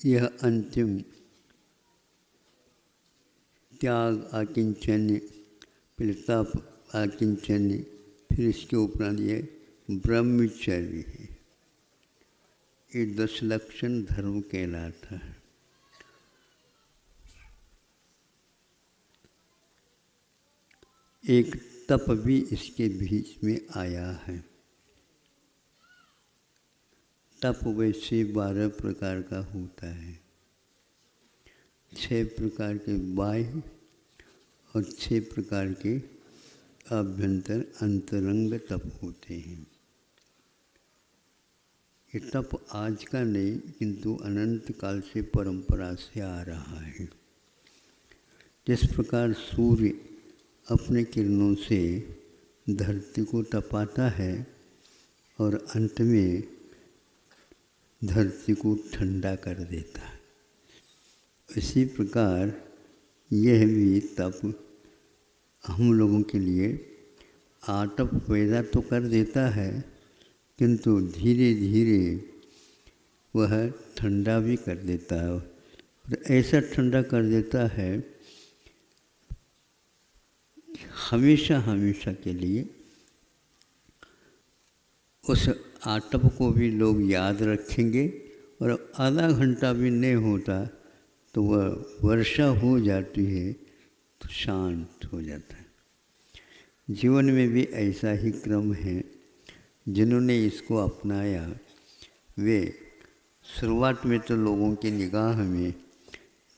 यह अंतिम त्याग आकिंचन्य, फिर तप आकिंचन्य, फिर इसके उपरांत ये ब्रह्मचर्य है। ये 10 लक्षण धर्म कहलाता है। एक तप भी इसके बीच में आया है। तप वैसे 12 प्रकार का होता है। 6 प्रकार के बाह्य और 6 प्रकार के आभ्यंतर अंतरंग तप होते हैं। ये तप आज का नहीं, किंतु अनंत काल से परंपरा से आ रहा है। जिस प्रकार सूर्य अपने किरणों से धरती को तपाता है और अंत में धरती को ठंडा कर देता है, इसी प्रकार यह भी तप हम लोगों के लिए आतप पैदा तो कर देता है, किंतु धीरे धीरे वह ठंडा भी कर देता है। और ऐसा ठंडा कर देता है हमेशा हमेशा के लिए। उस आतप को भी लोग याद रखेंगे और आधा घंटा भी नहीं होता तो वह वर्षा हो जाती है तो शांत हो जाता है। जीवन में भी ऐसा ही क्रम है। जिन्होंने इसको अपनाया वे शुरुआत में तो लोगों की निगाह में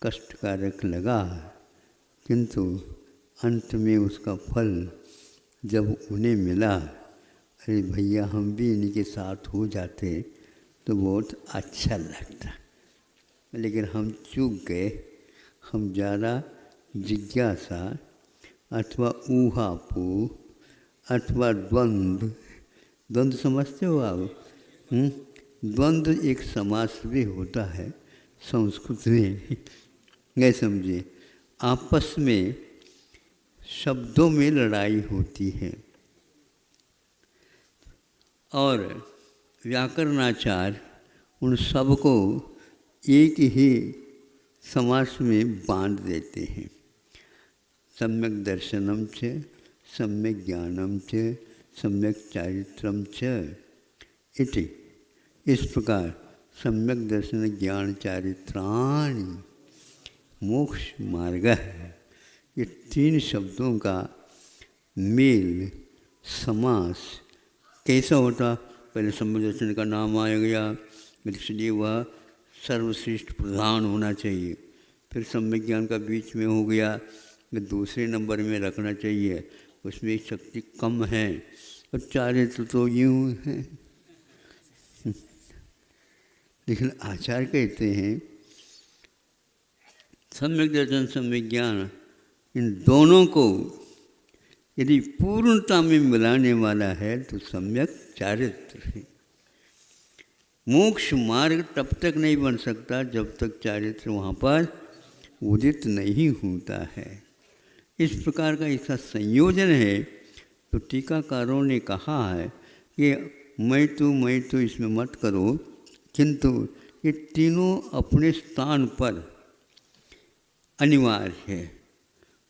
कष्टकारक लगा, किंतु अंत में उसका फल जब उन्हें मिला, अरे भैया हम भी इन्हीं के साथ हो जाते तो बहुत अच्छा लगता। लेकिन हम चूक गए। हम ज़्यादा जिज्ञासा अथवा ऊहापो अथवा द्वंद्व, द्वंद्व समझते हो आप? द्वंद्व एक समास भी होता है संस्कृत में, नहीं समझे? आपस में शब्दों में लड़ाई होती है और व्याकरणाचार्य उन सबको एक ही समास में बांध देते हैं। सम्यक दर्शनम च, सम्यक ज्ञानम च, सम्यक चारित्रम च इति। इस प्रकार सम्यक दर्शन ज्ञान चारित्राणि मोक्ष मार्ग है। ये 3 शब्दों का मेल समास कैसा होता? पहले सम्यक दर्शन का नाम आया गया, इसलिए वह सर्वश्रेष्ठ प्रधान होना चाहिए। फिर सम्यक ज्ञान का बीच में हो गया, दूसरे नंबर में रखना चाहिए, उसमें शक्ति कम है। और चारित्र तो यूँ है। लेकिन आचार्य कहते हैं सम्यक दर्शन सम्यक ज्ञान, इन दोनों को यदि पूर्णता में मिलाने वाला है तो सम्यक चारित्र है। मोक्ष मार्ग तब तक नहीं बन सकता जब तक चारित्र वहाँ पर उदित नहीं होता है। इस प्रकार का इसका संयोजन है। तो टीकाकारों ने कहा है कि मैं तो इसमें मत करो, किंतु ये तीनों अपने स्थान पर अनिवार्य है।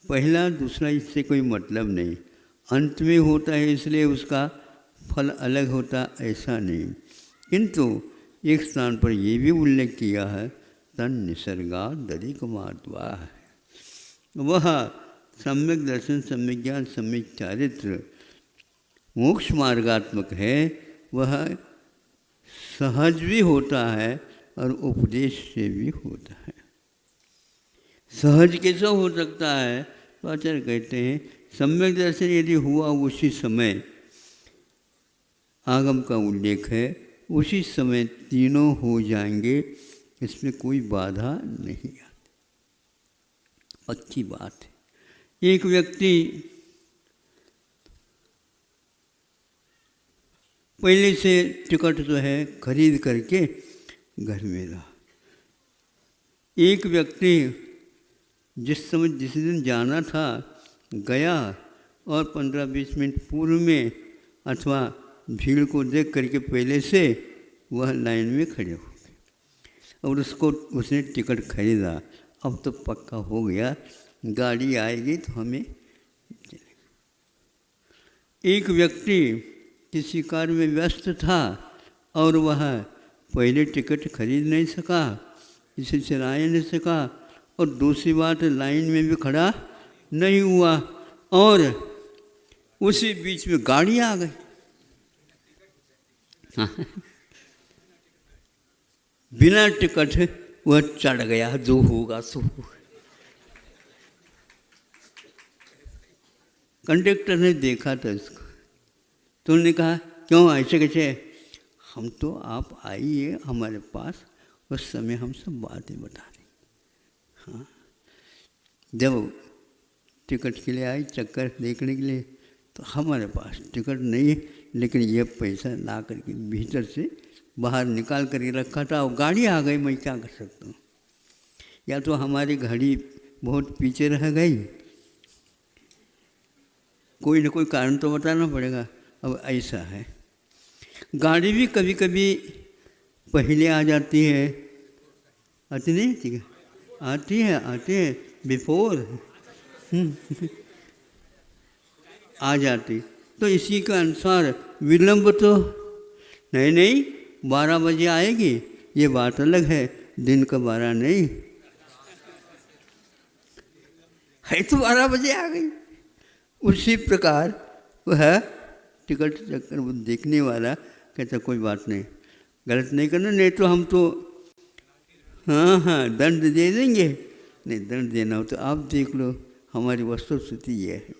पहला दूसरा इससे कोई मतलब नहीं। अंत में होता है इसलिए उसका फल अलग होता, ऐसा नहीं। किंतु एक स्थान पर ये भी उल्लेख किया है तन निसर्गादधिकमात्वा है। वह सम्यक दर्शन सम्यक ज्ञान सम्यक चारित्र मोक्ष मार्गात्मक है। वह सहज भी होता है और उपदेश से भी होता है। सहज कैसा हो सकता है? तो आचार्य कहते हैं सम्यक दर्शन यदि हुआ उसी समय, आगम का उल्लेख है, उसी समय तीनों हो जाएंगे, इसमें कोई बाधा नहीं आती। अच्छी बात है। एक व्यक्ति पहले से टिकट जो है खरीद करके घर में रहा। एक व्यक्ति जिस दिन जाना था गया और 15-20 मिनट पूर्व में अथवा भीड़ को देख करके पहले से वह लाइन में खड़े हो गए। और उसको उसने टिकट खरीदा, अब तो पक्का हो गया गाड़ी आएगी तो हमें चलेगा। एक व्यक्ति किसी कार्य में व्यस्त था और वह पहले टिकट खरीद नहीं सका, इसे चला नहीं सका, और दूसरी बात लाइन में भी खड़ा नहीं हुआ, और उसी बीच में गाड़ी आ गई। बिना टिकट वह चढ़ गया, जो होगा सो होगा। कंडक्टर ने देखा था इसको, तो उन्होंने कहा क्यों ऐसे कैसे? हम तो आप आइए हमारे पास, उस समय हम सब बातें बता दें। हाँ, जब टिकट के लिए आई चक्कर देखने के लिए, तो हमारे पास टिकट नहीं है, लेकिन ये पैसा ला करके भीतर से बाहर निकाल करके रखा था, और गाड़ी आ गई, मैं क्या कर सकता हूँ? या तो हमारी घड़ी बहुत पीछे रह गई, कोई ना कोई कारण तो बताना पड़ेगा। अब ऐसा है, गाड़ी भी कभी कभी पहले आ जाती है, आती नहीं? ठीक है, आती है बिफोर आ जाती, तो इसी के अनुसार विलंब तो नहीं 12 बजे आएगी, ये बात अलग है, दिन का 12 नहीं है, तो 12 बजे आ गई। उसी प्रकार वह टिकट चक्कर वो देखने वाला कहता कोई बात नहीं, गलत नहीं करना, नहीं तो हम तो हाँ दंड दे देंगे। नहीं, दंड देना हो तो आप देख लो, हमारी वस्तुस्थिति ये है।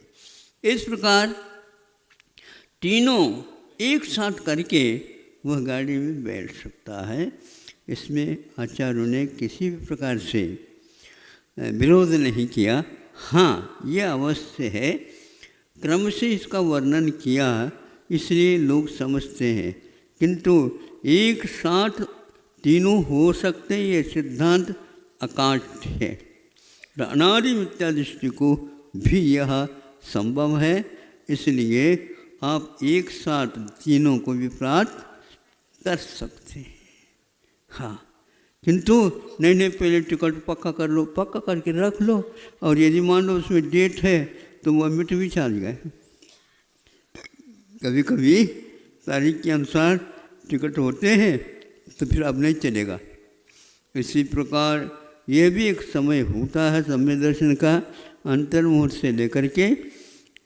इस प्रकार तीनों एक साथ करके वह गाड़ी में बैठ सकता है। इसमें आचार्यों ने किसी भी प्रकार से विरोध नहीं किया। हाँ, यह अवश्य है, क्रम से इसका वर्णन किया इसलिए लोग समझते हैं, किंतु एक साथ तीनों हो सकते, ये सिद्धांत अकाट्य है। अनादि मिथ्या दृष्टि को भी यह संभव है, इसलिए आप एक साथ तीनों को भी प्राप्त कर सकते हैं। हाँ, किंतु नहीं पहले टिकट पक्का कर लो, पक्का करके रख लो, और यदि मान लो उसमें डेट है तो वह मिट भी चल गए। कभी कभी तारीख के अनुसार टिकट होते हैं तो फिर अब नहीं चलेगा। इसी प्रकार यह भी एक समय होता है समय दर्शन का, अंतर्मुहूर्त से लेकर के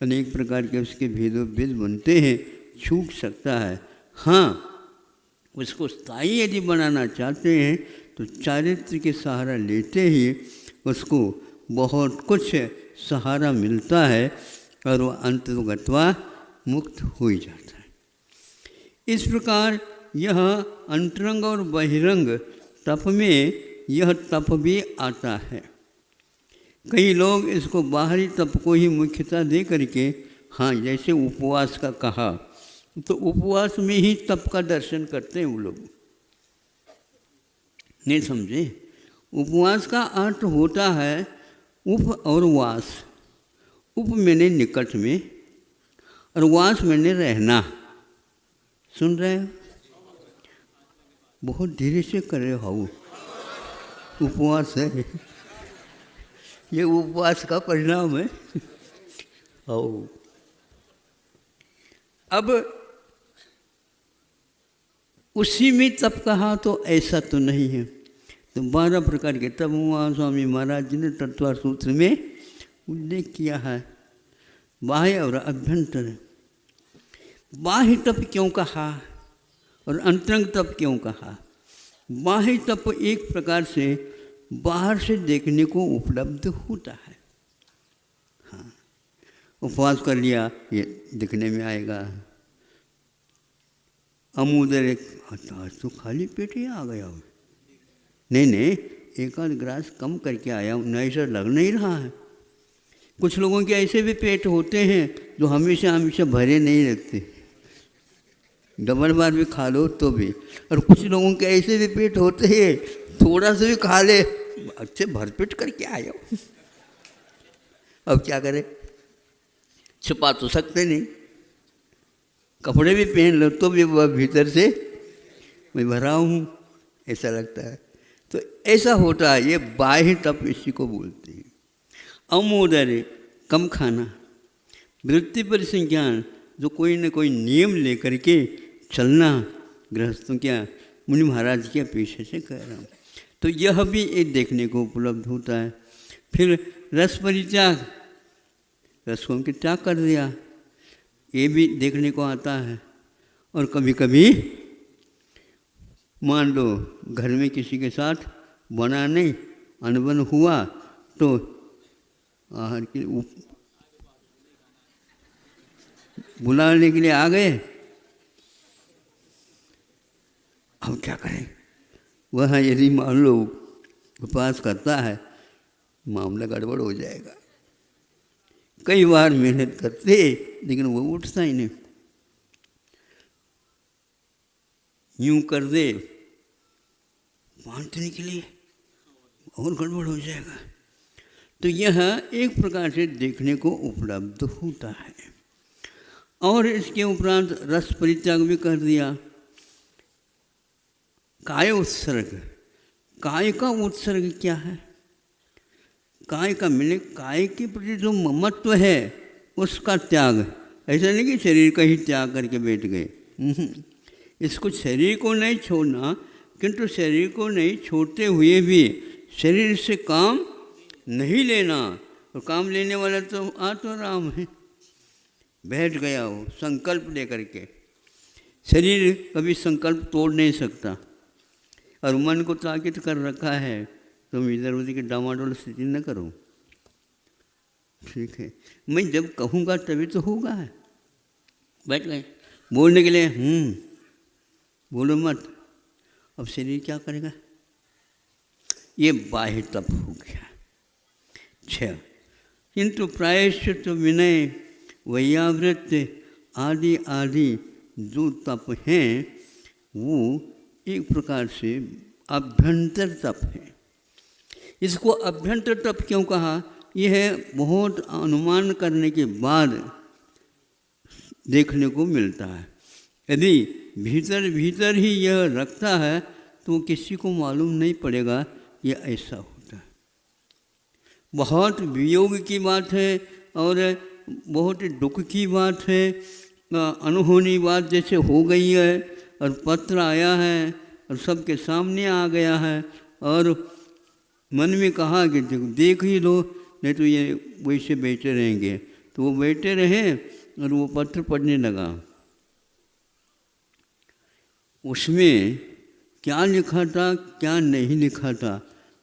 अनेक प्रकार के उसके भेदोभेद बनते हैं, छूट सकता है। हाँ, उसको स्थायी यदि बनाना चाहते हैं तो चारित्र के सहारा लेते ही उसको बहुत कुछ सहारा मिलता है, और वह अंतर्गत्वा मुक्त हो ही जाता है। इस प्रकार यह अंतरंग और बहिरंग तप में यह तप भी आता है। कई लोग इसको बाहरी तप को ही मुख्यता दे करके, हाँ जैसे उपवास का कहा, तो उपवास में ही तप का दर्शन करते हैं वो लोग, नहीं समझे? उपवास का अर्थ होता है उप और वास। उप मैंने निकट में, और वास मैंने रहना। सुन रहे हो? बहुत धीरे से कर रहे हो। उपवास है, ये उपवास का परिणाम है। अब उसी में तप कहा तो ऐसा तो नहीं है। तो 12 प्रकार के तप हुआ स्वामी महाराज जी ने तत्वार सूत्र में उल्लेख किया है, बाह्य और अभ्यंतर। बाह्य तप क्यों कहा और अंतरंग तप क्यों कहा? बाह्य तप एक प्रकार से बाहर से देखने को उपलब्ध होता है। हाँ, उपवास कर लिया, ये दिखने में आएगा। अमूदर एक आज तो खाली पेट ही आ गया, नहीं एक आध गिलास कम करके आया हूँ, नहीं सर लग नहीं रहा है। कुछ लोगों के ऐसे भी पेट होते हैं जो हमेशा भरे नहीं रहते, डबल बार भी खा लो तो भी। और कुछ लोगों के ऐसे भी पेट होते हैं थोड़ा सा भी खा ले अच्छे भरपेट करके आया हो। अब क्या करें, छुपा तो सकते नहीं, कपड़े भी पहन लो तो भी वह भीतर से मैं भरा हूँ ऐसा लगता है। तो ऐसा होता है, ये बाह्य तप इसी को बोलते हैं। अमोदर्य, कम खाना, वृत्ति परिसंख्यान, जो कोई न कोई नियम लेकर के चलना, गृहस्थों क्या मुनि महाराज के पीछे से कह रहा हूँ, तो यह भी एक देखने को उपलब्ध होता है। फिर रस परित्याग, रस को उनके त्याग कर दिया, ये भी देखने को आता है। और कभी कभी मान लो घर में किसी के साथ बना नहीं, अनबन हुआ, तो आहार के बुलाने के लिए आ गए, अब क्या करें। वह यदि मान लो उपवास करता है, मामला गड़बड़ हो जाएगा। कई बार मेहनत करते लेकिन वो उठता ही नहीं, यूं कर दे बांटने के लिए और गड़बड़ हो जाएगा। तो यह एक प्रकार से देखने को उपलब्ध होता है। और इसके उपरांत रस परित्याग भी कर दिया। काय उत्सर्ग, काय का उत्सर्ग क्या है? काय का मिले, काय के प्रति जो ममत्व है उसका त्याग। ऐसा नहीं कि शरीर का ही त्याग करके बैठ गए, इसको शरीर को नहीं छोड़ना, किंतु शरीर को नहीं छोड़ते हुए भी शरीर से काम नहीं लेना। और काम लेने वाला तो आत्माराम है, बैठ गया हो संकल्प लेकर के। शरीर कभी संकल्प तोड़ नहीं सकता, और मन को ताकिद कर रखा है, तुम इधर उधर की डामाडोल स्थिति न करो। ठीक है, मैं जब कहूँगा तभी तो होगा। बैठ गए बोलने के लिए, बोलो मत। अब शरीर क्या करेगा? ये बाह्य तप हो गया। 6 किंतु प्रायश्चित, विनय, वैयावृत्ति आदि आदि जो तप हैं वो एक प्रकार से अभ्यंतर तप है। इसको अभ्यंतर तप क्यों कहा? यह बहुत अनुमान करने के बाद देखने को मिलता है। यदि भीतर भीतर ही यह रखता है तो किसी को मालूम नहीं पड़ेगा यह ऐसा होता है। बहुत वियोग की बात है और बहुत दुख की बात है, अनहोनी बात जैसे हो गई है, और पत्र आया है और सबके सामने आ गया है, और मन में कहा कि देख ही लो, नहीं तो ये वैसे बैठे रहेंगे। तो वो बैठे रहे और वो पत्र पढ़ने लगा। उसमें क्या लिखा था क्या नहीं लिखा था,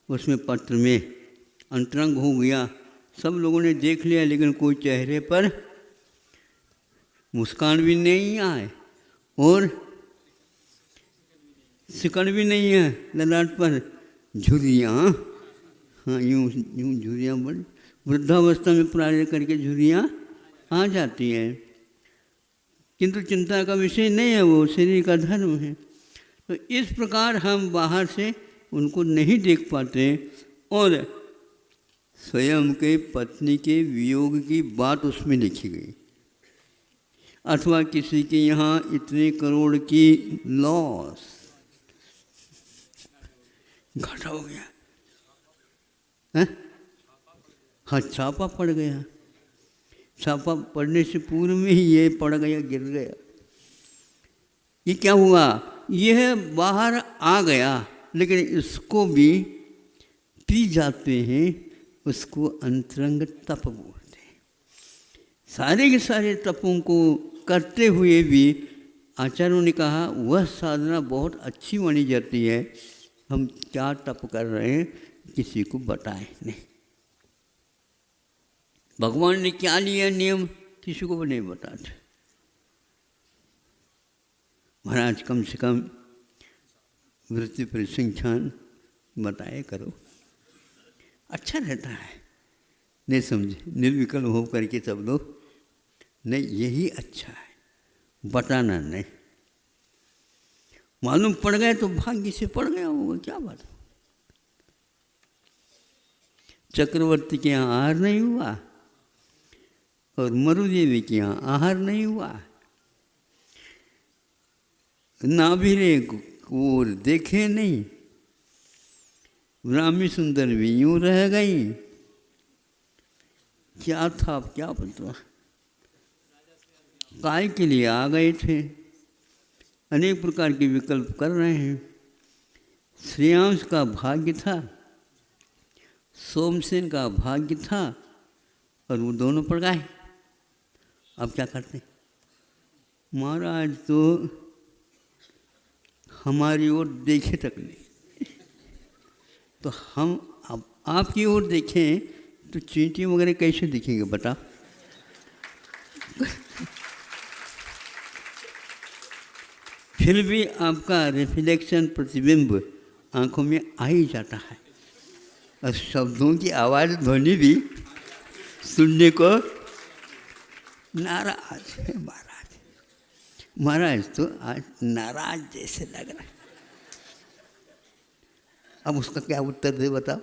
उसमें पत्र में अंतरंग हो गया। सब लोगों ने देख लिया, लेकिन कोई चेहरे पर मुस्कान भी नहीं आए और सिकड़ भी नहीं है ललाट पर। झुर्रियाँ, हाँ यूँ यूँ झुर्रियाँ बड़ी, वृद्धावस्था में प्राय करके झुर्रियाँ आ जाती हैं, किंतु चिंता का विषय नहीं है, वो शरीर का धर्म है। तो इस प्रकार हम बाहर से उनको नहीं देख पाते, और स्वयं के पत्नी के वियोग की बात उसमें लिखी गई, अथवा किसी के यहाँ इतने करोड़ की लॉस, घाटा हो गया है, हाँ छापा पड़ गया। छापा पड़ने से पूर्व में ही ये पड़ गया, गिर गया। ये क्या हुआ? यह बाहर आ गया, लेकिन इसको भी पी जाते हैं, उसको अंतरंग तप बोलते हैं। सारे के सारे तपों को करते हुए भी आचार्यों ने कहा वह साधना बहुत अच्छी मानी जाती है। हम क्या तप कर रहे हैं किसी को बताए नहीं। भगवान ने क्या लिया नियम, किसी को भी नहीं बताते। महाराज कम से कम वृत्ति परिसंख्यान बताए करो, अच्छा रहता है। नहीं समझे, निर्विकल्प हो करके सब लोग, नहीं यही अच्छा है, बताना नहीं। मालूम पड़ गया तो भाग्य से पड़ गया होगा, क्या बात। चक्रवर्ती के यहाँ आहार नहीं हुआ और मरुदेवी के यहाँ आहार नहीं हुआ, नाभिरे और देखे नहीं, ब्राह्मी सुंदर भी यूँ रह गई। क्या था अब क्या पता, काय के लिए आ गए थे, अनेक प्रकार के विकल्प कर रहे हैं। श्रेयांश का भाग्य था, सोमसेन का भाग्य था, और वो दोनों पड़ गए। अब क्या करते? महाराज तो हमारी ओर देखे तक नहीं, तो हम अब आपकी ओर देखें तो चींटी वगैरह कैसे दिखेंगे बता? फिर भी आपका रिफ्लेक्शन, प्रतिबिंब आंखों में आ ही जाता है, और शब्दों की आवाज़ ध्वनि भी सुनने को नाराज है। महाराज तो आज नाराज जैसे लग रहा है। अब उसका क्या उत्तर दे बताओ?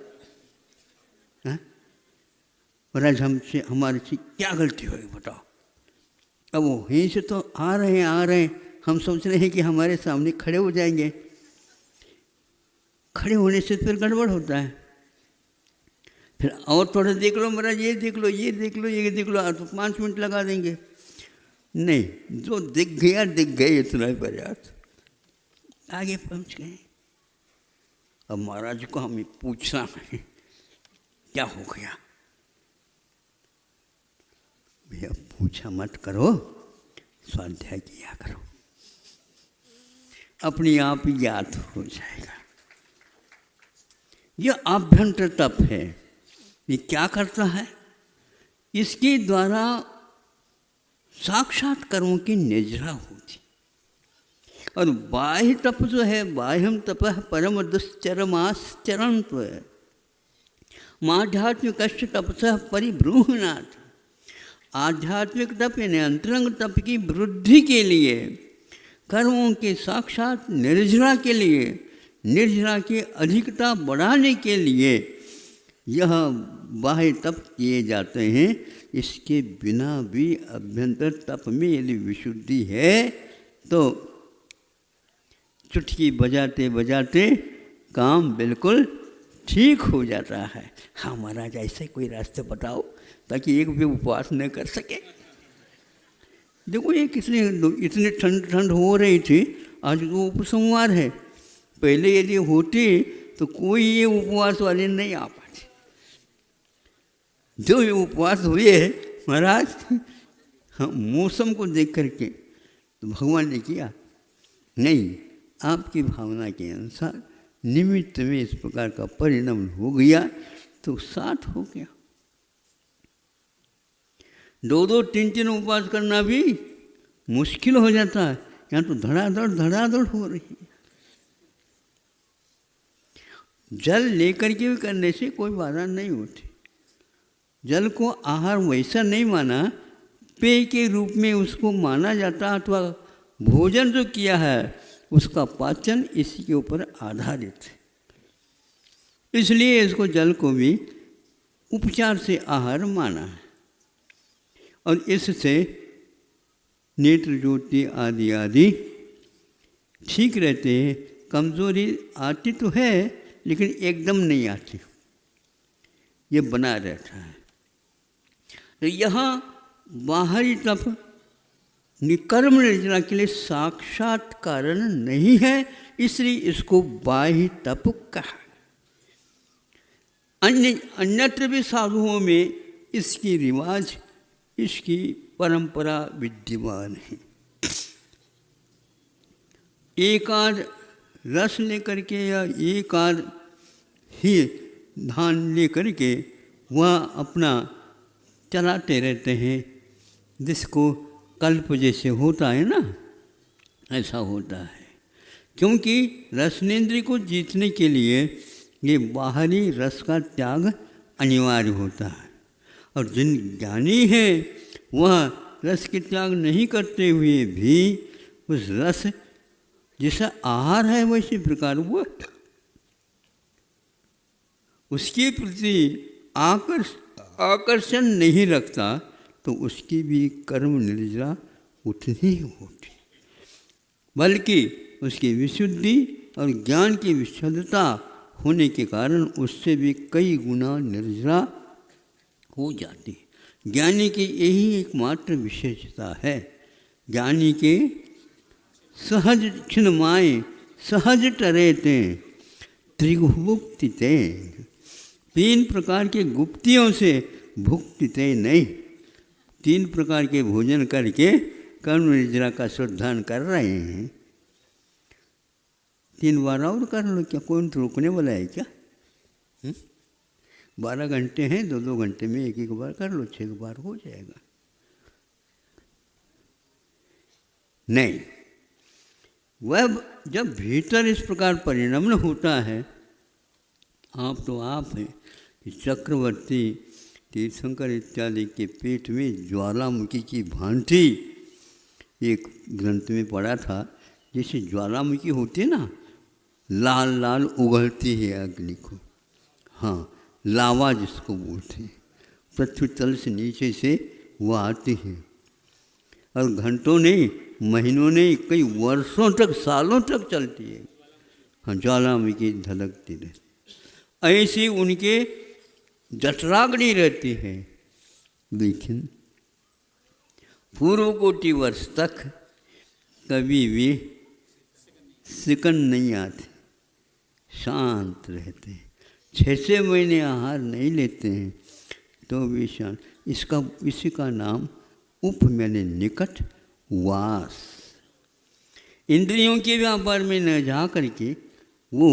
महाराज हमसे हमारे से क्या गलती होगी बताओ? अब वो यहीं से तो आ रहे हैं, हम सोच रहे हैं कि हमारे सामने खड़े हो जाएंगे। खड़े होने से फिर गड़बड़ होता है। फिर और थोड़ा देख लो महाराज, ये देख लो, ये देख लो, ये देख लो, तो 5 मिनट लगा देंगे। नहीं, जो दिख गया इतना ही पर्याप्त। आगे पहुंच गए। अब महाराज को हमें पूछना है क्या हो गया। भैया पूछा मत करो, स्वाध्याय किया करो, अपने आप याद हो जाएगा। यह आभ्यंतर तप है। ये क्या करता है? इसके द्वारा साक्षात कर्मों की निजरा होती। और बाह्य तप जो है, बाह्यम तप परम दुश्चरमाश्चरंत्व माध्यात्मिक तपस परिब्रूहनाथ। आध्यात्मिक तप यानी अंतरंग तप की वृद्धि के लिए, कर्मों के साक्षात निर्जरा के लिए, निर्जरा की अधिकता बढ़ाने के लिए यह बाह्य तप किए जाते हैं। इसके बिना भी अभ्यंतर तप में यदि विशुद्धि है तो चुटकी बजाते बजाते काम बिल्कुल ठीक हो जाता है। हाँ महाराज, ऐसे कोई रास्ते बताओ ताकि एक भी उपवास न कर सके। देखो ये कितनी इतनी ठंड हो रही थी, आज तो उपसंहार है। पहले यदि होती तो कोई ये उपवास वाले नहीं आ पाते। जो ये उपवास हुए महाराज, हाँ, मौसम को देख करके तो भगवान ने किया नहीं, आपकी भावना के अनुसार निमित्त में इस प्रकार का परिणाम हो गया तो साथ हो गया। 2-2 3-3 उपवास करना भी मुश्किल हो जाता है। यहाँ तो धड़ाधड़ हो रही है। जल लेकर के भी करने से कोई बाधा नहीं होती। जल को आहार वैसा नहीं माना, पेय के रूप में उसको माना जाता, अथवा भोजन जो किया है उसका पाचन इसी के ऊपर आधारित है। इसलिए इसको जल को भी उपचार से आहार माना है। और इससे नेत्र ज्योति आदि आदि ठीक रहते हैं। कमजोरी आती तो है लेकिन एकदम नहीं आती, ये बना रहता है। तो यहाँ बाहरी तप कर्म निर्जरा के लिए साक्षात कारण नहीं है, इसलिए इसको बाह्य तप कहा। अन्यत्र भी साधुओं में इसकी रिवाज, इसकी परंपरा विद्यमान है। एक आध रस लेकर के या एक आध ही धान लेकर के वह अपना चलाते रहते हैं, जिसको कल्प जैसे होता है ना, ऐसा होता है। क्योंकि रसनेन्द्रिय को जीतने के लिए ये बाहरी रस का त्याग अनिवार्य होता है। और जिन ज्ञानी हैं वह रस के त्याग नहीं करते हुए भी उस रस जैसा आहार है वैसे प्रकार वो उसके प्रति आकर्षण नहीं रखता, तो उसकी भी कर्म निर्जरा उतनी होती, बल्कि उसकी विशुद्धि और ज्ञान की विशुद्धता होने के कारण उससे भी कई गुना निर्जरा हो जाती है। ज्ञानी की यही एकमात्र विशेषता है। ज्ञानी के सहज छिन्माए सहज टरेते त्रिगुभुक्तिते, 3 प्रकार के गुप्तियों से भुक्तिते नहीं, 3 प्रकार के भोजन करके कर्म निद्रा का शुद्धान कर रहे हैं। 3 बार और कर लो, क्या कोई तो रोकने वाला है क्या? 12 घंटे हैं, 2-2 घंटे में एक बार कर लो, 6 बार हो जाएगा। नहीं, वह जब भीतर इस प्रकार परिणमन होता है, आप तो आप हैं कि चक्रवर्ती तीर्थंकर इत्यादि के पेट में ज्वालामुखी की भांति, एक ग्रंथ में पढ़ा था, जैसे ज्वालामुखी होती है ना, लाल लाल उगलती है अग्नि को, हाँ लावा जिसको बोलते हैं, पृथ्वी तल से नीचे से वो आती है और घंटों नहीं, महीनों नहीं, कई वर्षों तक, सालों तक चलती है। हाँ, ज्वालामुखी धधकती रहती, ऐसी उनके जठराग्नि रहती है। लेकिन पूर्व कोटि वर्ष तक कभी भी सिकन नहीं आते, शांत रहते हैं। 6 महीने आहार नहीं लेते हैं तो भी शांत। इसी का नाम उप मैंने निकट वास। इंद्रियों के व्यापार में न जा करके वो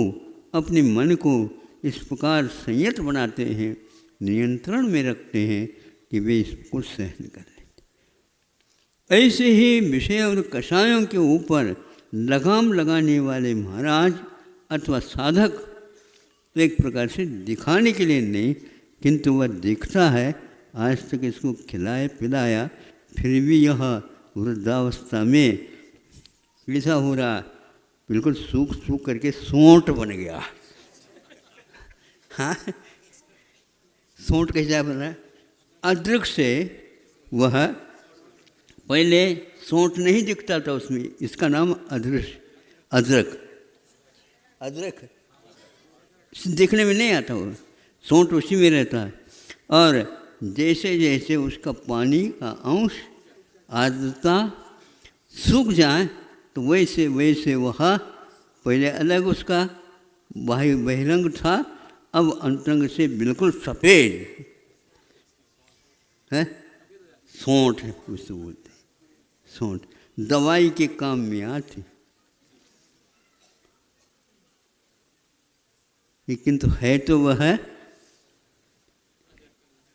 अपने मन को इस प्रकार संयत बनाते हैं, नियंत्रण में रखते हैं कि वे इसको सहन कर लेते। ऐसे ही विषय और कषायों के ऊपर लगाम लगाने वाले महाराज अथवा साधक एक प्रकार से दिखाने के लिए नहीं, किंतु वह दिखता है। आज तक इसको खिलाया पिलाया, फिर भी यह वृद्धावस्था में ऐसा हो रहा, बिल्कुल सूख सूख करके सोंठ बन गया। हाँ, सोंठ कैसा बना? अदरक से वह, पहले सोंठ नहीं दिखता था उसमें, इसका नाम अदरक देखने में नहीं आता, वो सोंठ उसी में रहता है। और जैसे जैसे उसका पानी का अंश आर्द्रता सूख जाए तो वैसे वैसे वह पहले अलग उसका बहिरंग था, अब अंतरंग से बिल्कुल सफ़ेद है। सोंठ उससे बोलते हैं, सोंठ दवाई के काम में आती, लेकिन तो है तो वह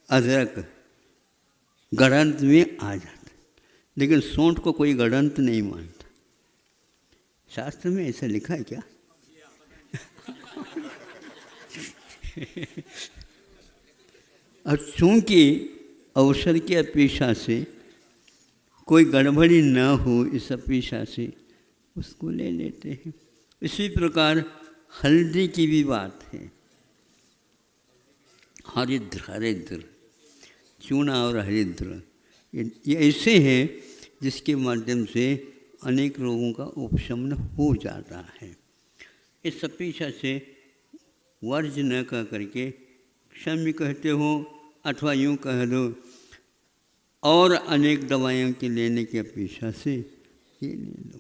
अदरक, गड़ंत में आ जाता, लेकिन सोंठ को कोई गड़ंत नहीं मानता। शास्त्र में ऐसा लिखा है क्या? और चूँकि अवसर की अपेक्षा से कोई गड़बड़ी न हो, इस अपेक्षा से उसको ले लेते हैं। इसी प्रकार हल्दी की भी बात है। हरिद्र चूना और हरिद्र ये ऐसे हैं जिसके माध्यम से अनेक रोगों का उपशमन हो जाता है। इस अपेक्षा से वर्ज न कह करके क्षम्य कहते हो, अथवा यूँ कह दो, और अनेक दवाइयों के लेने की अपेक्षा से ये ले लो।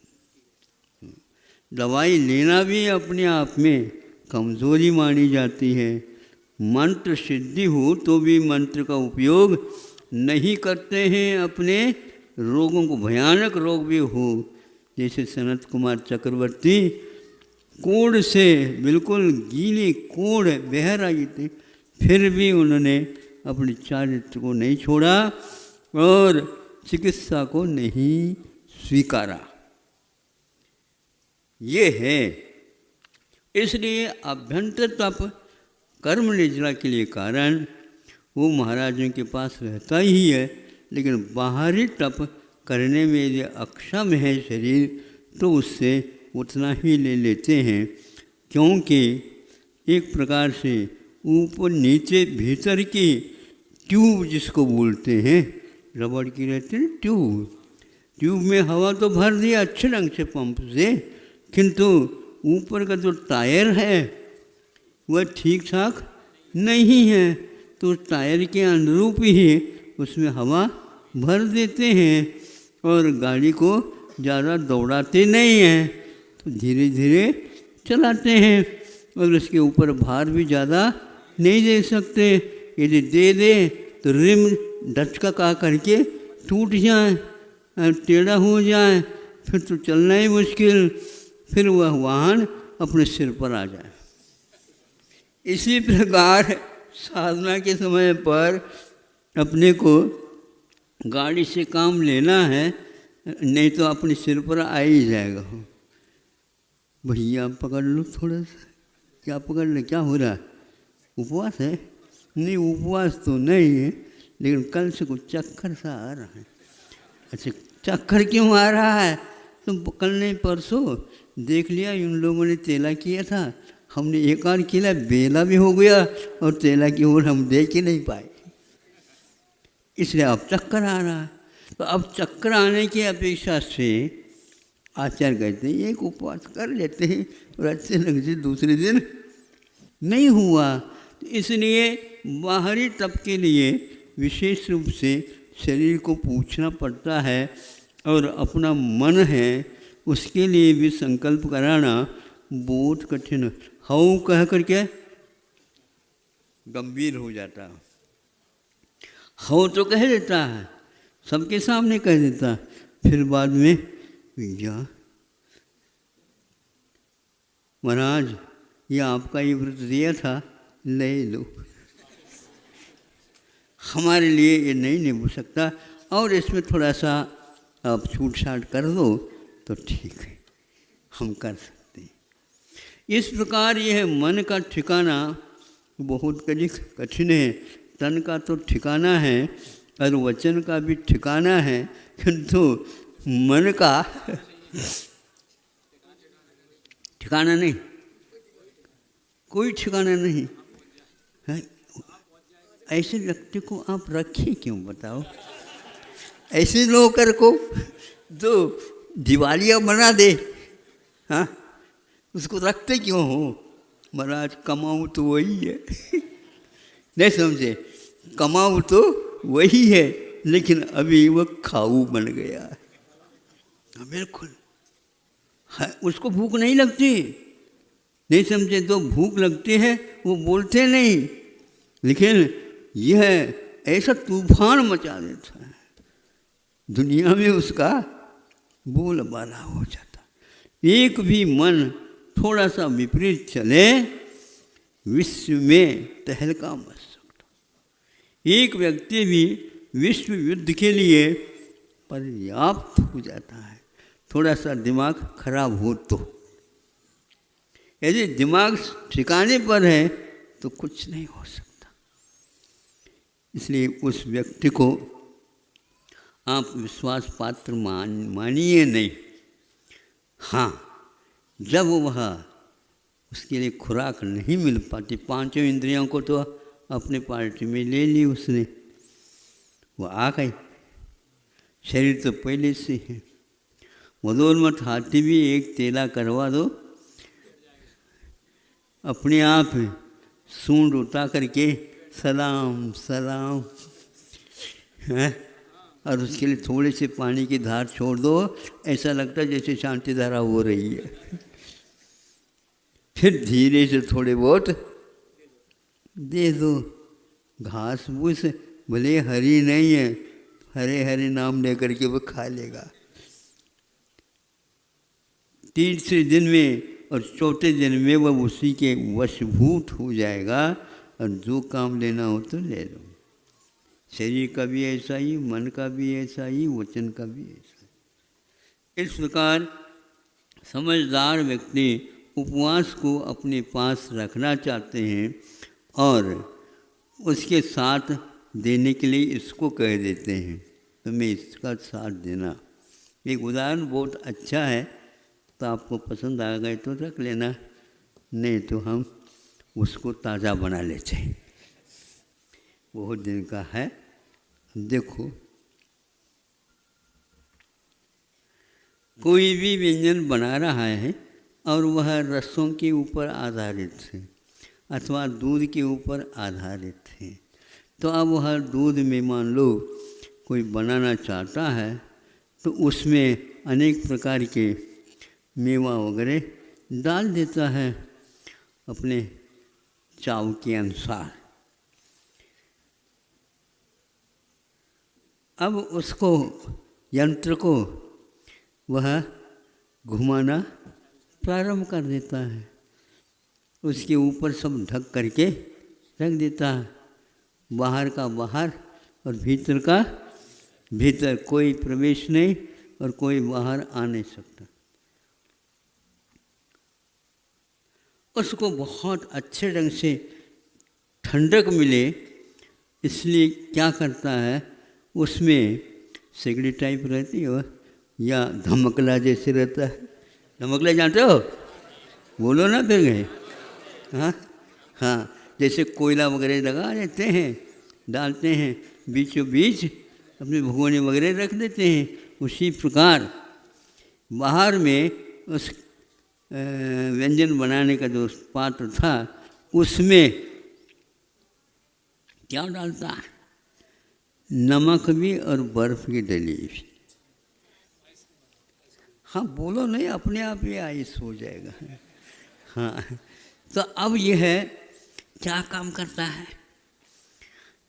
दवाई लेना भी अपने आप में कमज़ोरी मानी जाती है। मंत्र सिद्धि हो तो भी मंत्र का उपयोग नहीं करते हैं अपने रोगों को, भयानक रोग भी हो, जैसे सनत कुमार चक्रवर्ती कोढ़ से बिल्कुल गीली कोढ़ बह रही थी, फिर भी उन्होंने अपने चारित्र को नहीं छोड़ा और चिकित्सा को नहीं स्वीकारा। ये है, इसलिए अभ्यंतर तप कर्म निद्रा के लिए कारण वो महाराजों के पास रहता ही है, लेकिन बाहरी तप करने में यदि अक्षम है शरीर तो उससे उतना ही ले लेते हैं, क्योंकि एक प्रकार से ऊपर नीचे भीतर की ट्यूब जिसको बोलते हैं, रबड़ की रहती है ट्यूब में हवा तो भर दिया अच्छे ढंग से पंप से, किंतु ऊपर का जो टायर है वह ठीक ठाक नहीं है, तो टायर के अनुरूप ही उसमें हवा भर देते हैं और गाड़ी को ज़्यादा दौड़ाते नहीं हैं, तो धीरे धीरे चलाते हैं और उसके ऊपर भार भी ज़्यादा नहीं दे सकते। यदि दे दे तो रिम डचका करके टूट जाए, टेढ़ा हो जाए, फिर तो चलना ही मुश्किल, फिर वह वाहन अपने सिर पर आ जाए। इसी प्रकार साधना के समय पर अपने को गाड़ी से काम लेना है, नहीं तो अपने सिर पर आ ही जाएगा। भैया पकड़ लो थोड़ा सा, क्या पकड़ ले, क्या हो रहा है, उपवास है? नहीं, उपवास तो नहीं है, लेकिन कल से कुछ चक्कर सा आ रहा है। अच्छा, चक्कर क्यों आ रहा है? तुम कल नहीं परसों देख लिया, इन लोगों ने तेला किया था, हमने एक आध किला बेला भी हो गया और तेला की ओर हम देख ही नहीं पाए, इसलिए अब चक्कर आ रहा है। तो अब चक्कर आने की अपेक्षा से आचार्य कहते हैं एक उपवास कर लेते हैं और अच्छे ढंग से दूसरे दिन नहीं हुआ। तो इसलिए बाहरी तप के लिए विशेष रूप से शरीर को पूछना पड़ता है और अपना मन है उसके लिए भी संकल्प कराना बहुत कठिन। हऊ कह करके गंभीर हो जाता है। हऊ तो कह देता है, सबके सामने कह देता, फिर बाद में भैया महाराज ये आपका ये व्रत दिया था, ले लो, हमारे लिए ये नहीं निभ सकता और इसमें थोड़ा सा आप छूट छाट कर दो तो ठीक है, हम कर सकते हैं। इस प्रकार यह मन का ठिकाना बहुत कठिन है। तन का तो ठिकाना है और वचन का भी ठिकाना है, किंतु मन का ठिकाना नहीं, कोई ठिकाना नहीं है। ऐसे व्यक्ति को आप रखिए क्यों, बताओ? ऐसे नौकर को जो दिवालिया बना दे, हाँ, उसको रखते क्यों हो? महाराज कमाऊ तो वही है नहीं समझे, कमाऊ तो वही है, लेकिन अभी वो खाऊ बन गया है। बिल्कुल, उसको भूख नहीं लगती, नहीं समझे, तो भूख लगती है वो बोलते नहीं, लेकिन यह ऐसा तूफान मचा देता है, दुनिया में उसका बोलबाला हो जाता। एक भी मन थोड़ा सा विपरीत चले, विश्व में तहलका मच सकता। एक व्यक्ति भी विश्व युद्ध के लिए पर्याप्त हो जाता है, थोड़ा सा दिमाग खराब हो तो। यदि दिमाग ठिकाने पर है तो कुछ नहीं हो सकता। इसलिए उस व्यक्ति को आप विश्वास पात्र मानिए नहीं। हाँ, जब वह उसके लिए खुराक नहीं मिल पाती, पांचों इंद्रियों को तो अपने पार्टी में ले ली उसने, वो आ गई, शरीर तो पहले से है। मदोन्मत्त हाथी भी एक तेला करवा दो, अपने आप सूंड उठा करके सलाम सलाम है, और उसके लिए थोड़े से पानी की धार छोड़ दो, ऐसा लगता है जैसे शांति धारा हो रही है। फिर धीरे से थोड़े बहुत दे दो, घास फूस भले हरी नहीं है, हरे हरे नाम लेकर के वो खा लेगा। तीसरे दिन में और चौथे दिन में वह उसी के वशभूत हो जाएगा, और जो काम लेना हो तो ले लो। शरीर का भी ऐसा ही, मन का भी ऐसा ही, वचन का भी ऐसा ही। इस प्रकार समझदार व्यक्ति उपवास को अपने पास रखना चाहते हैं और उसके साथ देने के लिए इसको कह देते हैं, तुम्हें इसका साथ देना। एक उदाहरण बहुत अच्छा है, तो आपको पसंद आ गए तो रख लेना, नहीं तो हम उसको ताज़ा बना लेते हैं, बहुत दिन का है। देखो, कोई भी व्यंजन बना रहा है और वह रसों के ऊपर आधारित है, अथवा दूध के ऊपर आधारित हैं। तो अब हर दूध में मान लो कोई बनाना चाहता है तो उसमें अनेक प्रकार के मेवा वगैरह डाल देता है अपने चाव के अनुसार। अब उसको यंत्र को वह घुमाना प्रारंभ कर देता है, उसके ऊपर सब ढक करके रख देता है, बाहर का बाहर और भीतर का भीतर, कोई प्रवेश नहीं और कोई बाहर आ नहीं सकता। उसको बहुत अच्छे ढंग से ठंडक मिले इसलिए क्या करता है, उसमें सिगड़ी टाइप रहती है या धमकला जैसे रहता है। धमकला जानते हो? बोलो ना फिर गए। हाँ हाँ, जैसे कोयला वगैरह लगा देते हैं, डालते हैं बीचों बीच अपने भगोने वगैरह रख देते हैं, उसी प्रकार बाहर में उस व्यंजन बनाने का जो पात्र था उसमें क्या डालता है, नमक भी और बर्फ़ की डली भी। हाँ बोलो नहीं, अपने आप ही आइस हो जाएगा। हाँ, तो अब यह है क्या काम करता है,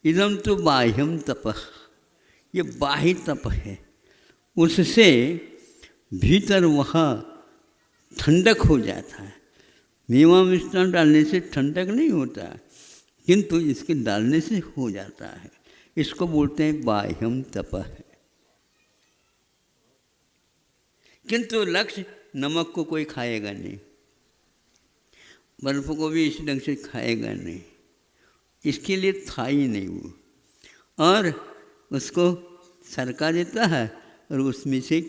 इदम तो बाह्यम तप, ये बाह्य तप है, उससे भीतर वह ठंडक हो जाता है। मेवा मिष्टान डालने से ठंडक नहीं होता, किंतु इसके डालने से हो जाता है। इसको बोलते हैं बाह्यम तप है। किंतु लक्ष्य नमक को कोई खाएगा नहीं, बर्फ को भी इस ढंग से खाएगा नहीं, इसके लिए था ही नहीं वो, और उसको सरका देता है और उसमें से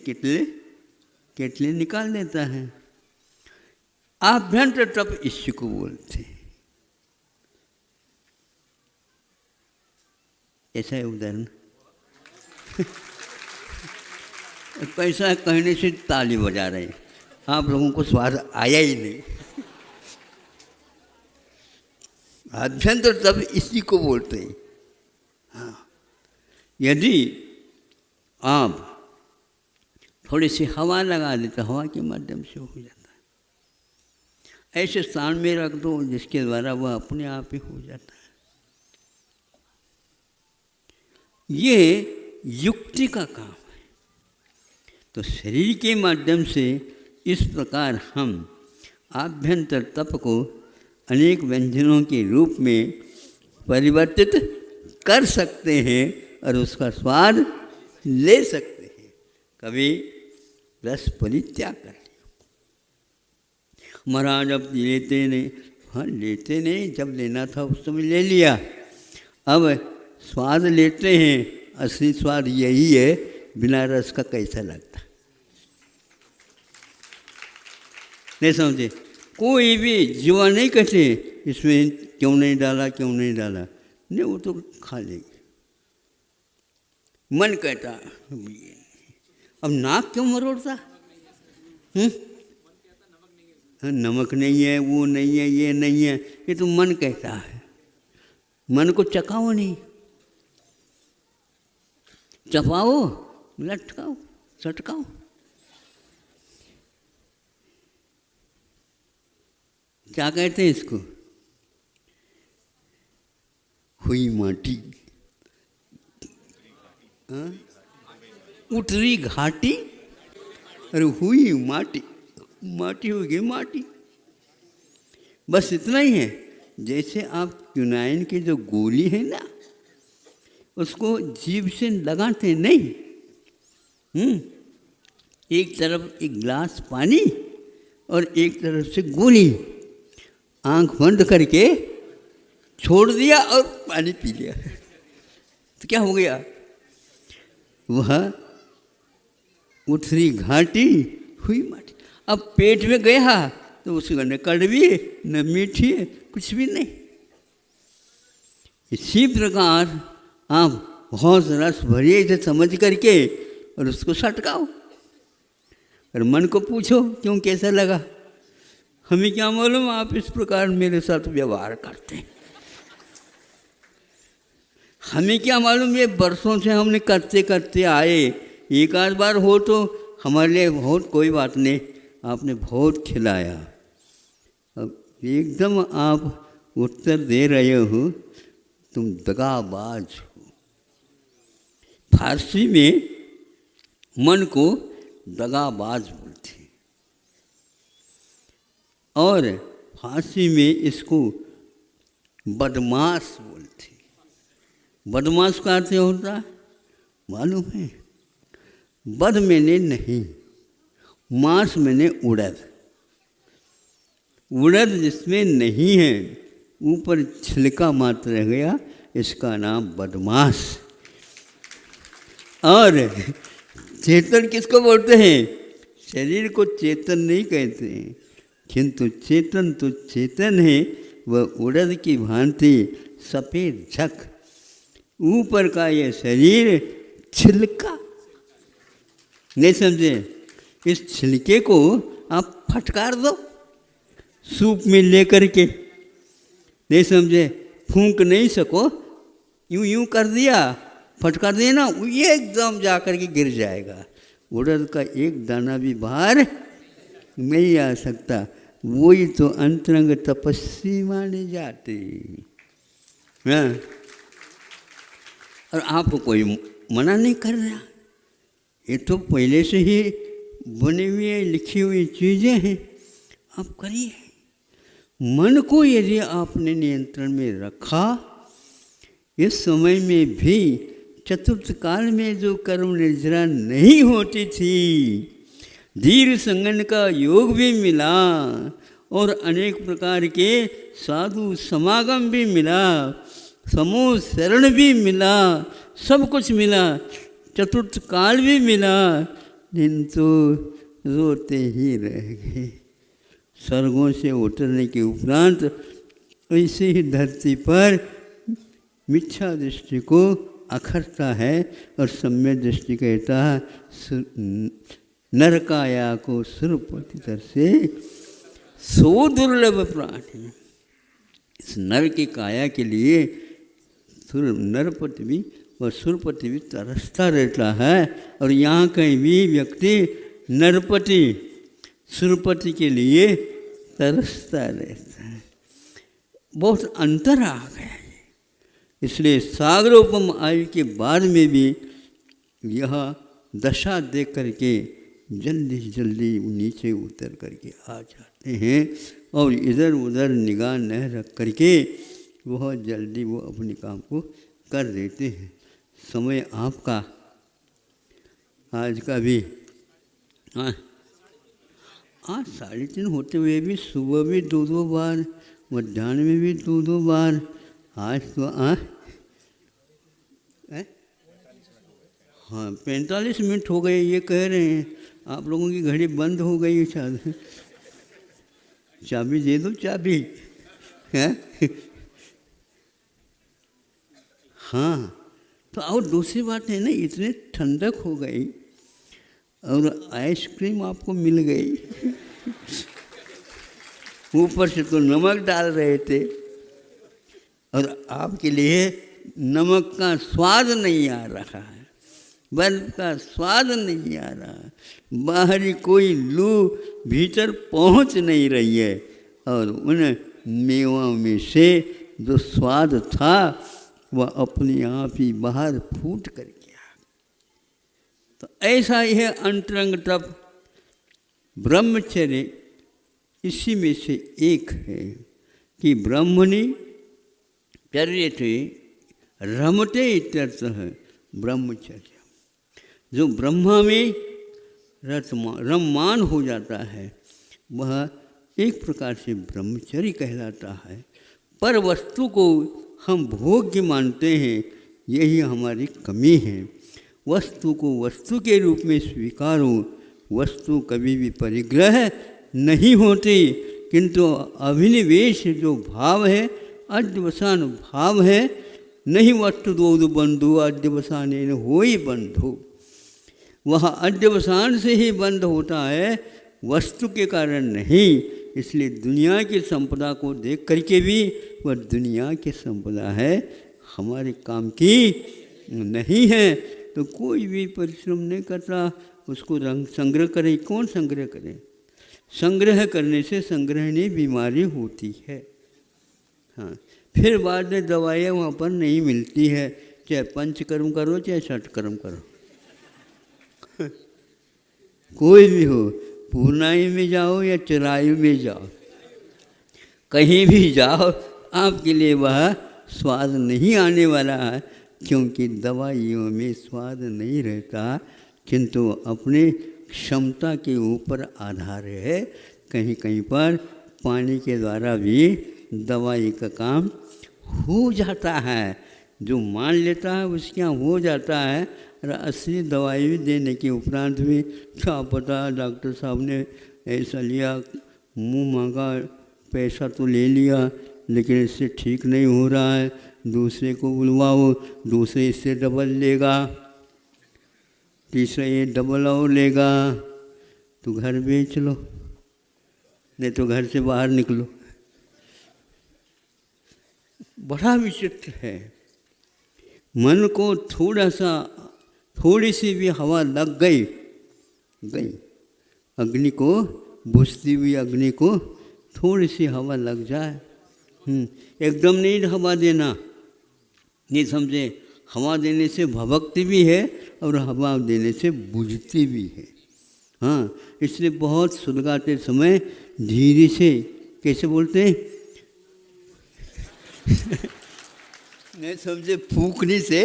केटले निकाल देता है। आभ्यंतर तप इसी को बोलते हैं। ऐसा है उदाहरण। पैसा कहने से ताली बजा रहे हैं, आप लोगों को स्वाद आया ही नहीं। आभ्यंतर तप इसी को बोलते हैं। हाँ, यदि आप थोड़ी सी हवा लगा देते, हवा के माध्यम से हो जाता है। ऐसे स्थान में रख दो जिसके द्वारा वह अपने आप ही हो जाता है। ये युक्ति का काम है। तो शरीर के माध्यम से इस प्रकार हम आभ्यंतर तप को अनेक व्यंजनों के रूप में परिवर्तित कर सकते हैं और उसका स्वाद ले सकते हैं। कभी रस परित्याग कर लिया, महाराज अब लेते नहीं, हाँ लेते नहीं, जब लेना था उस समय ले लिया, अब स्वाद लेते हैं। असली स्वाद यही है, बिना रस का कैसा लगता, नहीं समझे? कोई भी जीवा नहीं कहते इसमें क्यों नहीं डाला, क्यों नहीं डाला, नहीं, वो तो खा लेंगे। मन कहता अब नाक क्यों मरोड़ता, नमक नहीं है, वो नहीं है, ये नहीं है, ये तो मन कहता है। मन को चकाओ नहीं, चपाओ, लटकाओ, सटकाओ। क्या कहते हैं इसको? हुई माटी, उतरी घाटी और हुई माटी, माटी होगी माटी। बस इतना ही है। जैसे आप क्यूनाइन की जो गोली है ना, उसको जीभ से लगाते नहीं, एक तरफ एक गिलास पानी और एक तरफ से गोली, आंख बंद करके छोड़ दिया और पानी पी लिया, तो क्या हो गया? वह उथरी घाटी हुई माटी। अब पेट में गया तो उसकी न कड़वी है न मीठी है, कुछ भी नहीं। इसी प्रकार आप बहुत रस भरिए से समझ करके और उसको सटकाओ और मन को पूछो क्यों, कैसा लगा? हमें क्या मालूम आप इस प्रकार मेरे साथ व्यवहार करते हैं। हमें क्या मालूम ये बरसों से हमने करते करते आए, एक आध बार हो तो हमारे लिए बहुत कोई बात नहीं, आपने बहुत खिलाया। अब एकदम आप उत्तर दे रहे हो, तुम दगाबाज हो। फारसी में मन को दगाबाज बोलते हैं और फारसी में इसको बदमाश बोलते हैं। बदमाश का अर्थ होता है मालूम है? बद मैंने नहीं, मांस मैंने उड़द। उड़द जिसमें नहीं है, ऊपर छिलका मात्र रह गया, इसका नाम बदमाश। और चेतन किसको बोलते हैं? शरीर को चेतन नहीं कहते हैं, किंतु चेतन तो चेतन है। वह उड़द की भांति सफ़ेद झक, ऊपर का ये शरीर छिलका। नहीं समझे? इस छिलके को आप फटकार दो सूप में लेकर के, नहीं समझे? फूंक नहीं सको, यूं यूं कर दिया, फटकार देना, ये एकदम जा कर के गिर जाएगा। उड़द का एक दाना भी बाहर नहीं आ सकता। वही तो अंतरंग तपस्वी माने जाते हैं। और आपको कोई मना नहीं कर रहा, ये तो पहले से ही बनी हुई लिखी हुई चीज़ें हैं, आप करिए। मन को यदि आपने नियंत्रण में रखा, इस समय में भी चतुर्थ काल में जो कर्म निर्जरा नहीं होती थी, धीर संगन का योग भी मिला और अनेक प्रकार के साधु समागम भी मिला, समूह शरण भी मिला, सब कुछ मिला, चतुर्थ काल भी मिला, दिन तो रोते ही रह गए। स्वर्गों से उतरने के उपरांत ऐसे ही धरती पर मिथ्या दृष्टि को अखरता है और सम्यक दृष्टि कहता है नरकाया को सुरपति तर से सो दुर्लभ प्राणी। इस नर की काया के लिए नरपति भी और सुरपति भी तरसता रहता है, और यहाँ कहीं भी व्यक्ति नरपति सुरपति के लिए तरसता रहता है। बहुत अंतर आ गया है। इसलिए सागरोपम आयु के बाद में भी यह दशा देख करके जल्दी जल्दी नीचे उतर करके आ जाते हैं और इधर उधर निगाह न रख करके बहुत जल्दी वो अपने काम को कर देते हैं। समय आपका आज का भी आज 3:30 होते हुए भी सुबह भी 2-2 बार, मध्याह्न में भी 2-2 बार। आज तो हाँ 45 मिनट हो गए ये कह रहे हैं। आप लोगों की घड़ी बंद हो गई शायद। चाबी दे दो, चाबी है। हाँ तो और दूसरी बात है ना, इतने ठंडक हो गई और आइसक्रीम आपको मिल गई। ऊपर से तो नमक डाल रहे थे और आपके लिए नमक का स्वाद नहीं आ रहा है, बर्फ का स्वाद नहीं आ रहा, बाहरी कोई लू भीतर पहुंच नहीं रही है और उन मेवों में से जो स्वाद था वह अपने आप ही बाहर फूट कर गया। तो ऐसा ही है अंतरंग तप, ब्रह्मचर्य इसी में से एक है कि ब्रह्मणि चर्यते रमते इत्यर्थः ब्रह्मचर्य। जो ब्रह्मा में रममान हो जाता है वह एक प्रकार से ब्रह्मचर्य कहलाता है। पर वस्तु को हम भोग्य मानते हैं, यही हमारी कमी है। वस्तु को वस्तु के रूप में स्वीकारो। वस्तु कभी भी परिग्रह नहीं होती, किंतु अभिनिवेश जो भाव है, अध्यवसान भाव है। नहीं वस्तु दो बंधु अध्यवसान हो ही बंधु। वह अध्यवसान से ही बंध होता है, वस्तु के कारण नहीं। इसलिए दुनिया की संपदा को देख करके भी वह दुनिया की संपदा है, हमारे काम की नहीं है। तो कोई भी परिश्रम नहीं करता उसको रंग संग्रह करे। कौन संग्रह करे? संग्रह करने से संग्रहणीय बीमारी होती है। हाँ, फिर बाद में दवाइयाँ वहाँ पर नहीं मिलती है, चाहे पंचकर्म करो चाहे षटकर्म करो। कोई भी हो, पूर्णायु में जाओ या चिरायु में जाओ, कहीं भी जाओ, आपके लिए वह स्वाद नहीं आने वाला है, क्योंकि दवाइयों में स्वाद नहीं रहता, किंतु अपने क्षमता के ऊपर आधार है। कहीं कहीं पर पानी के द्वारा भी दवाई का काम हो जाता है। जो मान लेता है उसके यहाँ हो जाता है, और असली दवाई देने के उपरांत भी क्या पता डॉक्टर साहब ने ऐसा लिया, मुंह मांगा, पैसा तो ले लिया, लेकिन इससे ठीक नहीं हो रहा है, दूसरे को बुलवाओ, दूसरे इससे डबल लेगा, तीसरा ये डबल और लेगा, तो घर बेच लो, नहीं तो घर से बाहर निकलो। बड़ा विचित्र है। मन को थोड़ी सी भी हवा लग गई, अग्नि को, बुझती हुई अग्नि को थोड़ी सी हवा लग जाए, एकदम नहीं हवा देना, नहीं समझे। हवा देने से भभकती भी है और हवा देने से बुझती भी है। हाँ, इसलिए बहुत सुलगाते समय धीरे से, कैसे बोलते हैं नहीं समझे, फूकने से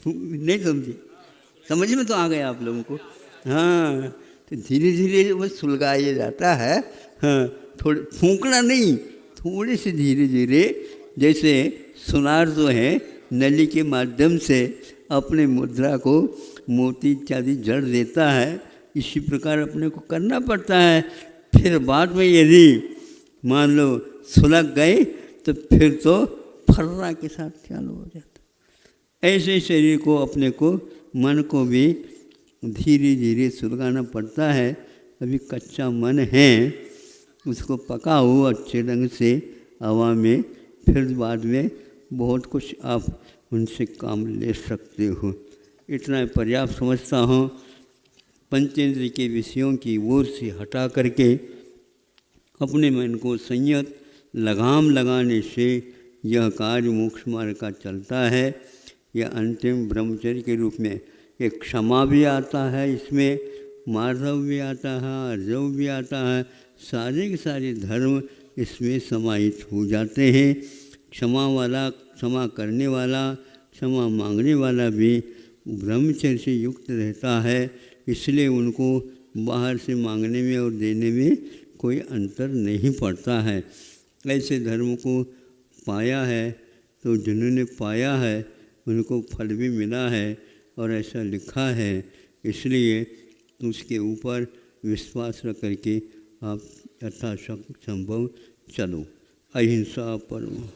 नहीं समझे, समझ में तो आ गया आप लोगों को। हाँ, तो धीरे धीरे वो सुलगाया जाता है। हाँ, थोड़े फूकना नहीं, थोड़े से धीरे धीरे, जैसे सुनार जो है नली के माध्यम से अपने मुद्रा को मोती इत्यादि जड़ देता है, इसी प्रकार अपने को करना पड़ता है। फिर बाद में यदि मान लो सुलग गए तो फिर तो फर्रा के साथ चालू हो जाता। ऐसे शरीर को, अपने को, मन को भी धीरे धीरे सुलगाना पड़ता है। अभी कच्चा मन है, उसको पकाओ अच्छे ढंग से हवा में, फिर बाद में बहुत कुछ आप उनसे काम ले सकते हो। इतना पर्याप्त समझता हूँ। पंचेंद्रिय के विषयों की ओर से हटा करके अपने मन को संयत लगाम लगाने से यह कार्य मोक्ष मार्ग का चलता है। यह अंतिम ब्रह्मचर्य के रूप में एक क्षमा भी आता है, इसमें मार्दव भी आता है, अर्जव भी आता है, सारे के सारे धर्म इसमें समाहित हो जाते हैं। क्षमा वाला, क्षमा करने वाला, क्षमा मांगने वाला भी ब्रह्मचर्य से युक्त रहता है, इसलिए उनको बाहर से मांगने में और देने में कोई अंतर नहीं पड़ता है। ऐसे धर्म को पाया है तो जिन्होंने पाया है उनको फल भी मिला है, और ऐसा लिखा है, इसलिए उसके ऊपर विश्वास रख करके आप यथाशक्ति संभव चलो। अहिंसा परमो